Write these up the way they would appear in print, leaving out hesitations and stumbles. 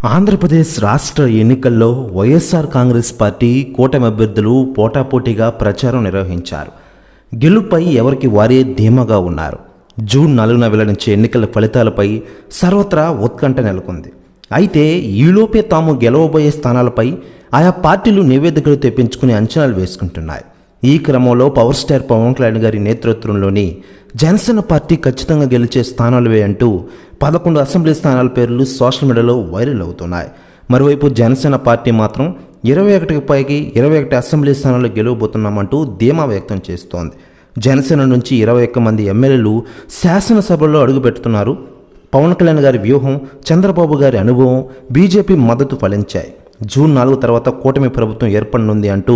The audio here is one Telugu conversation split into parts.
ఆంధ్రప్రదేశ్ రాష్ట్ర ఎన్నికల్లో వైఎస్ఆర్ కాంగ్రెస్ పార్టీ కూటమి అభ్యర్థులు పోటాపోటీగా ప్రచారం నిర్వహించారు. గెలుపై ఎవరికి వారే ధీమాగా ఉన్నారు. జూన్ 4న వెల్లడించే ఎన్నికల ఫలితాలపై సర్వత్రా ఉత్కంఠ నెలకొంది. అయితే ఈలోపే తాము గెలవబోయే స్థానాలపై ఆయా పార్టీలు నివేదికలు తెప్పించుకుని అంచనాలు వేసుకుంటున్నాయి. ఈ క్రమంలో పవర్ స్టార్ పవన్ కళ్యాణ్ గారి నేతృత్వంలోని జనసేన పార్టీ ఖచ్చితంగా గెలిచే స్థానాలువే అంటూ 11 అసెంబ్లీ స్థానాల పేర్లు సోషల్ మీడియాలో వైరల్ అవుతున్నాయి. మరోవైపు జనసేన పార్టీ మాత్రం 21కి పైకి 21 అసెంబ్లీ స్థానాలు గెలవబోతున్నామంటూ ధీమా వ్యక్తం చేస్తోంది. జనసేన నుంచి 21 మంది ఎమ్మెల్యేలు శాసనసభలో అడుగుపెడుతున్నారు. పవన్ కళ్యాణ్ గారి వ్యూహం, చంద్రబాబు గారి అనుభవం, బీజేపీ మద్దతు ఫలించాయి. జూన్ 4 తర్వాత కూటమి ప్రభుత్వం ఏర్పడనుంది అంటూ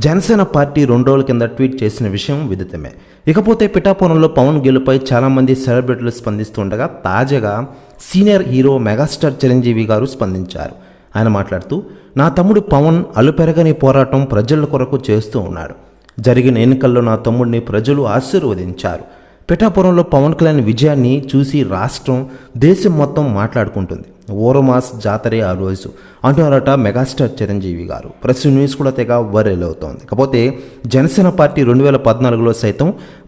జనసేన పార్టీ 2 రోజుల కింద ట్వీట్ చేసిన విషయం విదితమే. ఇకపోతే పిఠాపురంలో పవన్ గెలుపై చాలామంది సెలబ్రిటీలు స్పందిస్తుండగా తాజాగా సీనియర్ హీరో మెగాస్టార్ చిరంజీవి గారు స్పందించారు. ఆయన మాట్లాడుతూ, నా తమ్ముడు పవన్ అలుపెరగని పోరాటం ప్రజల కొరకు చేస్తూ ఉన్నాడు. జరిగిన ఎన్నికల్లో నా తమ్ముడిని ప్రజలు ఆశీర్వదించారు. పిఠాపురంలో పవన్ కళ్యాణ్ విజయాన్ని చూసి రాష్ట్రం, దేశం మొత్తం మాట్లాడుకుంటుంది. ఓరమాస్ జాతరే ఆ రోజు అంటున్నారట మెగాస్టార్ చిరంజీవి గారు. ప్రెస్ న్యూస్ కూడా తెగ వైరల్ అవుతోంది. కాకపోతే జనసేన పార్టీ 2014లో సైతం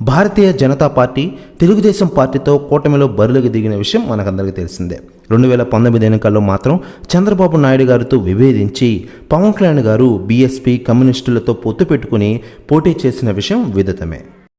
భారతీయ జనతా పార్టీ, తెలుగుదేశం పార్టీతో కూటమిలో బరిలోకి దిగిన విషయం మనకందరికీ తెలిసిందే. 2019 ఎన్నికల్లో మాత్రం చంద్రబాబు నాయుడు గారితో విభేదించి పవన్ కళ్యాణ్ గారు బీఎస్పీ, కమ్యూనిస్టులతో పొత్తు పెట్టుకుని పోటీ చేసిన విషయం విదితమే.